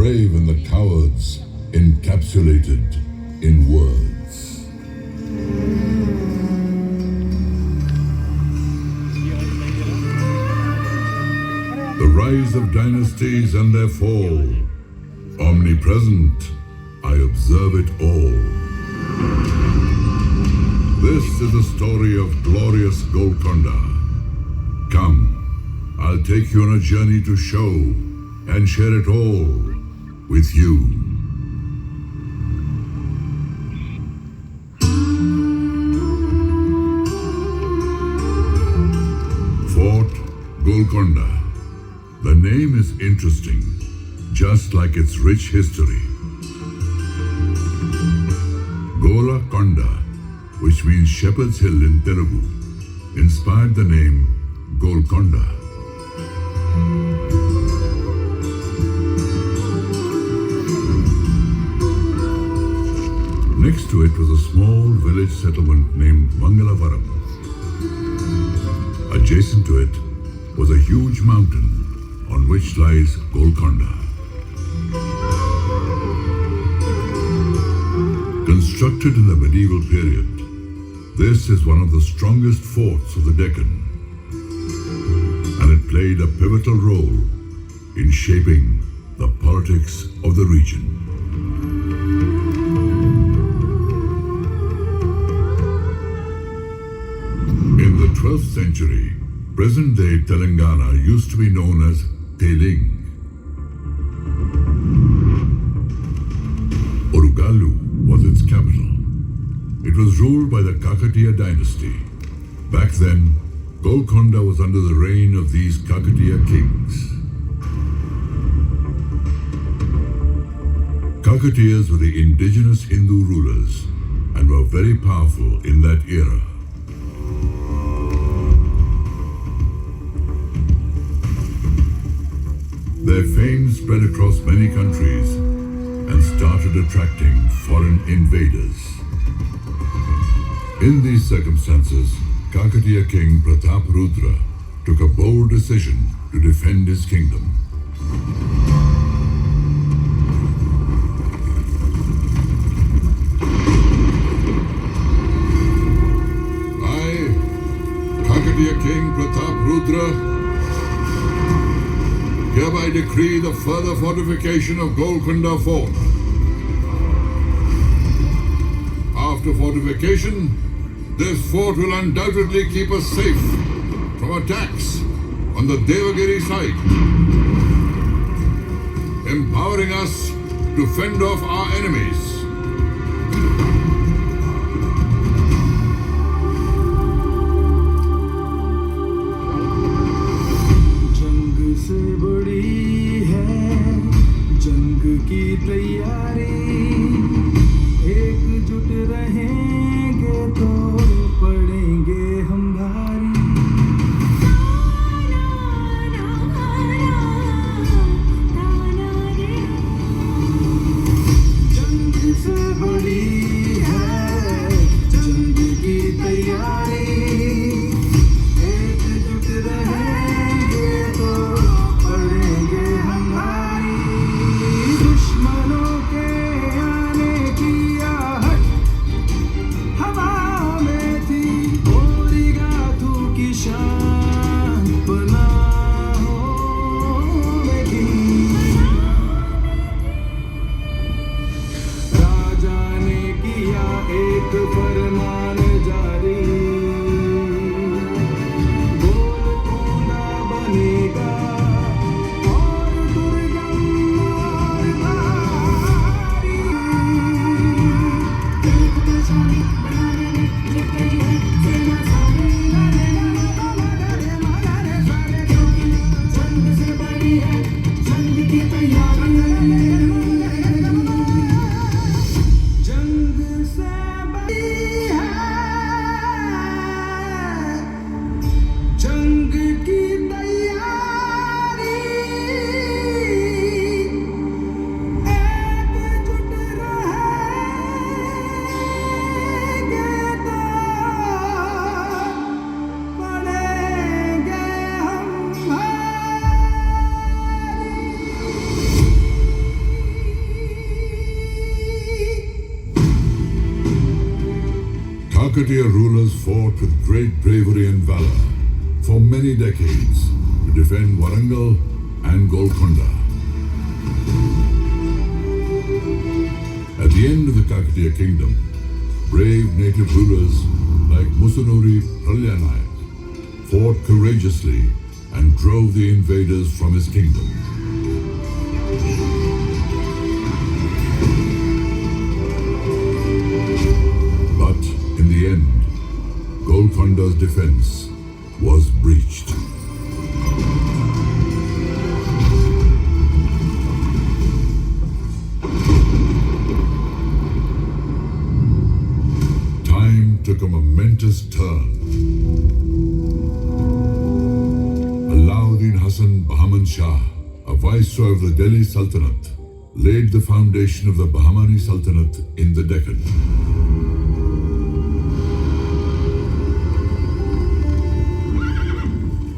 brave and the cowards encapsulated in words. The rise of dynasties and their fall. Omnipresent, I observe it all. This is the story of glorious Golconda. Come, I'll take you on a journey to show and share it all with you. Fort Golconda. The name is interesting, just like its rich history. Golconda, which means Shepherd's Hill in Telugu, inspired the name Golconda. Next to it was a small village settlement named Mangalavaram. Adjacent to it was a huge mountain on which lies Golconda. Constructed in the medieval period, this is one of the strongest forts of the Deccan, and it played a pivotal role in shaping the politics of the region. In the 12th century, present-day Telangana used to be known as Teling. Orugalu was its capital. It was ruled by the Kakatiya dynasty. Back then, Golconda was under the reign of these Kakatiya kings. Kakatiyas were the indigenous Hindu rulers and were very powerful in that era. Their fame spread across many countries and started attracting foreign invaders. In these circumstances, Kakatiya king Prataparudra took a bold decision to defend his kingdom. I, Kakatiya king Prataparudra, hereby decree the further fortification of Golconda Fort. After fortification, this fort will undoubtedly keep us safe from attacks on the Devagiri side, empowering us to fend off our enemies. दुश्मनों के Kakatiya rulers fought with great bravery and valor for many decades to defend Warangal and Golconda. At the end of the Kakatiya kingdom, brave native rulers like Musunuri Pralyanayak fought courageously and drove the invaders from his kingdom. But in the end, Golconda's defense was breached. Time took a momentous turn. Alauddin Hasan Bahman Shah, a viceroy of the Delhi Sultanate, laid the foundation of the Bahmani Sultanate in the Deccan.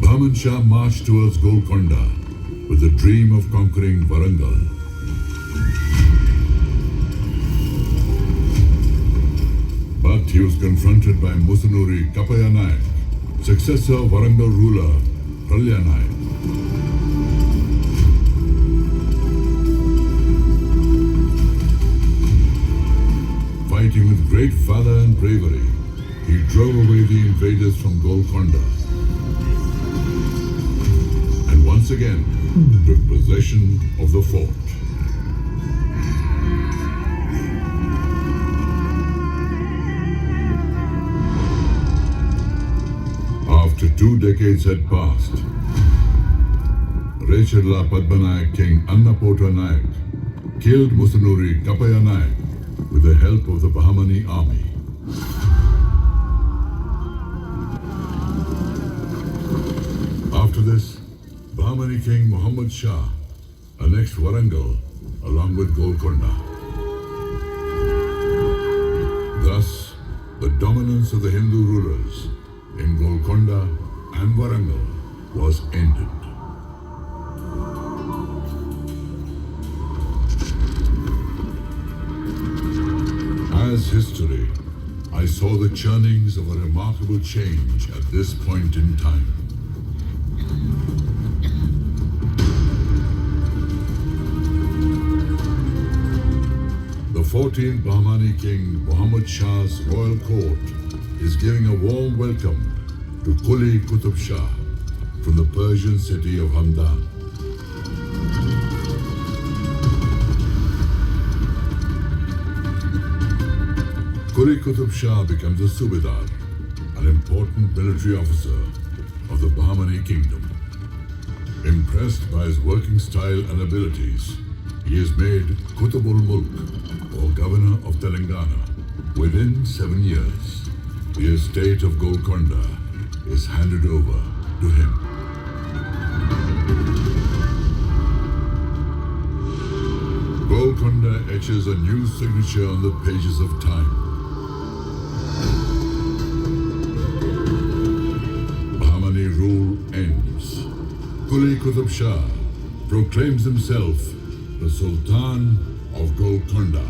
Bahman Shah marched towards Golconda with the dream of conquering Warangal. But he was confronted by Musunuri Kapayanayak, successor of Warangal ruler Pralyanayak. Fighting with great valor and bravery, he drove away the invaders from Golconda and once again took possession of the fort. After 2 decades had passed, Rechirla Padmanayak King Annapota Nayak killed Musunuri Kapayanayak with the help of the Bahmani army. After this, Bahmani King Muhammad Shah annexed Warangal along with Golconda. Thus, the dominance of the Hindu rulers in Golconda and Warangal was ended. As history, I saw the churnings of a remarkable change at this point in time. The 14th Bahmani King Muhammad Shah's royal court is giving a warm welcome to Quli Qutub Shah from the Persian city of Hamdan. Quli Qutub Shah becomes a Subedar, an important military officer of the Bahmani kingdom. Impressed by his working style and abilities, he is made Qutubul Mulk, or Governor of Telangana, within 7 years. The estate of Golconda is handed over to him. Golconda etches a new signature on the pages of time. Bahmani rule ends. Quli Qutub Shah proclaims himself the Sultan of Golconda.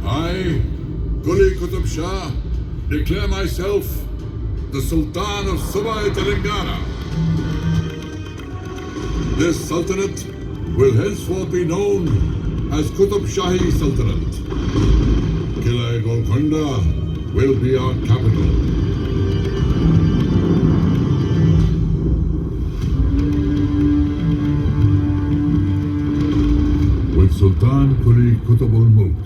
I, Quli Qutub Shah, declare myself the Sultan of Subai Telangana. This Sultanate will henceforth be known as Qutub Shahi Sultanate. Qila'e Golconda will be our capital. With Sultan Quli Qutubul Mulk,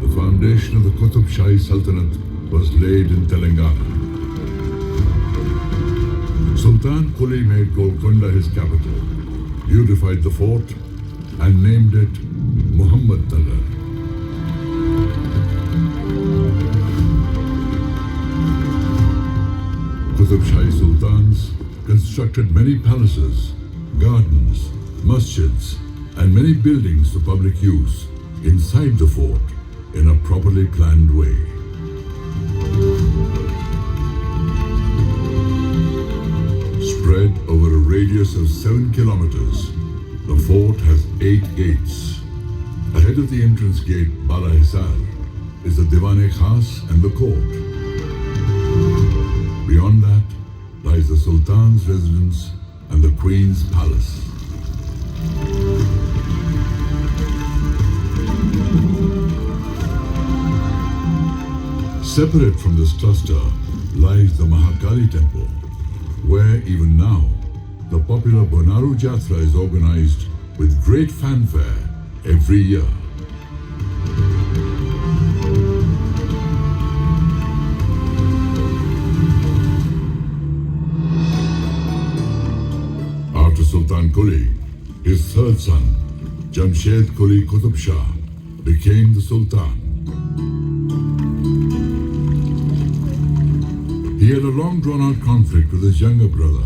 the foundation of the Qutub Shahi Sultanate was laid in Telangana. Sultan Quli made Golconda his capital, beautified the fort, and named it Muhammad Nagar. Qutub Shahi Sultans constructed many palaces, gardens, masjids, and many buildings for public use inside the fort in a properly planned way. Spread over a radius of 7 kilometers, the fort has 8 gates. Ahead of the entrance gate, Bala Hisar, is the Diwan-e-Khas and the court. Beyond that lies the Sultan's residence and the Queen's palace. Separate from this cluster lies the Mahakali temple, where even now the popular Bonaru Jatra is organized with great fanfare every year. After Sultan Quli, his third son, Jamshed Quli Qutb Shah, became the Sultan. He had a long drawn-out conflict with his younger brother,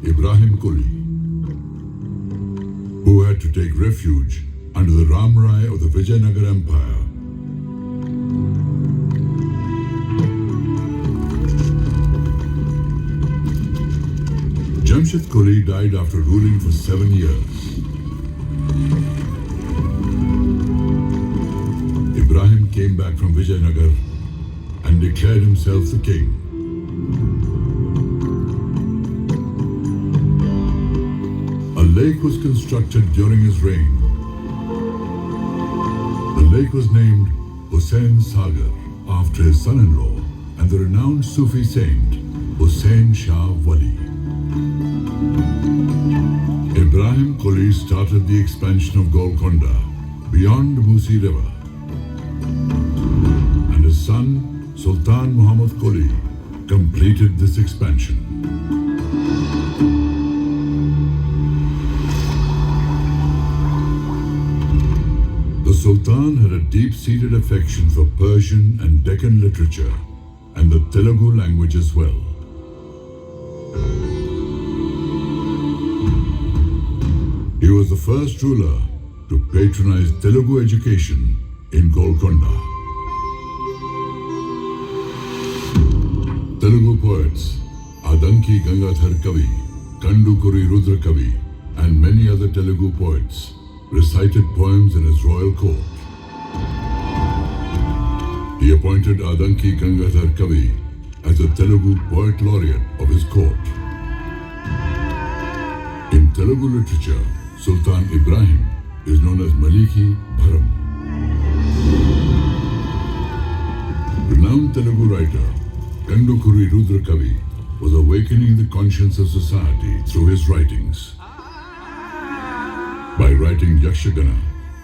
Ibrahim Quli, who had to take refuge under the Ram Rai of the Vijayanagar Empire. Jamshed Quli died after ruling for 7 years. Ibrahim came back from Vijayanagar and declared himself the king. A lake was constructed during his reign. The lake was named Hussain Sagar after his son-in-law and the renowned Sufi saint Hussain Shah Wali. Ibrahim Quli started the expansion of Golconda beyond the Musi River, and his son Sultan Muhammad Quli completed this expansion. The Sultan had a deep-seated affection for Persian and Deccan literature and the Telugu language as well. He was the first ruler to patronize Telugu education in Golconda. Telugu poets Adanki Gangadhar Kavi, Kandukuri Rudra Kavi, and many other Telugu poets recited poems in his royal court. He appointed Adanki Gangadhar Kavi as the Telugu poet laureate of his court. In Telugu literature, Sultan Ibrahim is known as Maliki Bharam. Renowned Telugu writer Kandukuri Rudra Kavi was awakening the conscience of society through his writings. By writing Yakshagana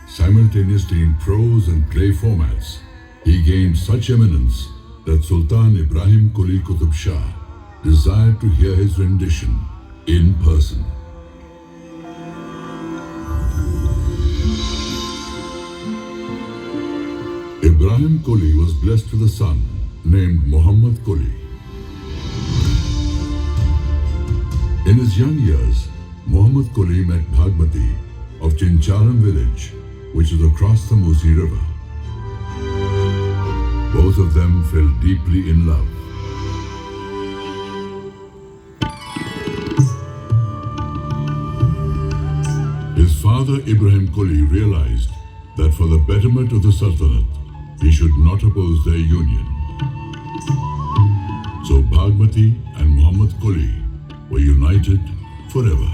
simultaneously in prose and play formats, he gained such eminence that Sultan Ibrahim Quli Qutb Shah desired to hear his rendition in person. Ibrahim Quli was blessed with a son named Muhammad Quli. In his young years, Muhammad Quli met Bhagmati of Chincharam village, which is across the Musi River. Both of them fell deeply in love. His father Ibrahim Quli realized that for the betterment of the Sultanate, he should not oppose their union. So Bhagmati and Muhammad Quli were united forever.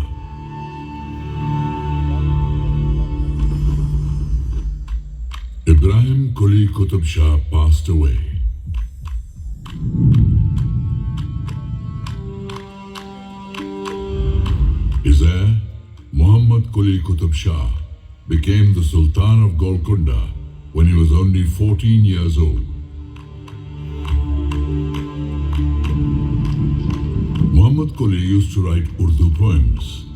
Ibrahim Quli Qutb Shah passed away. His heir, Muhammad Quli Qutb Shah, became the Sultan of Golconda when he was only 14 years old. Muhammad Quli used to write Urdu poems.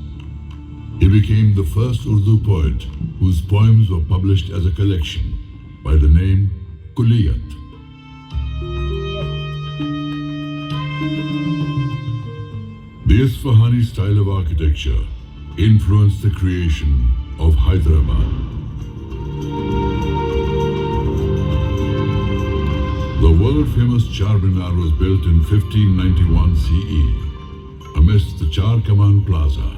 He became the first Urdu poet whose poems were published as a collection by the name Kulliyat. The Isfahani style of architecture influenced the creation of Hyderabad. The world-famous Charminar was built in 1591 CE amidst the Char Kaman Plaza.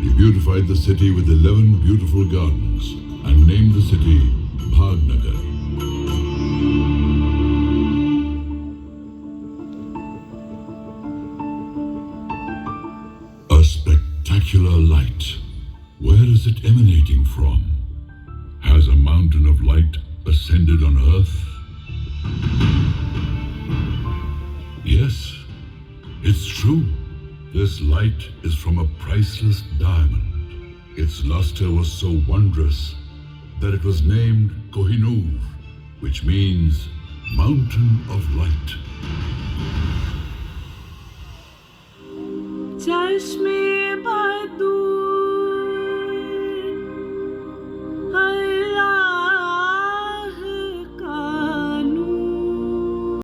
The beautified the city with 11 beautiful gardens and named the city Bhagnagar. A spectacular light. Where is it emanating from? Has a mountain of light ascended on earth? Yes, it's true. This light is from a priceless diamond. Its luster was so wondrous that it was named Kohinoor, which means Mountain of Light. चश्मे बदू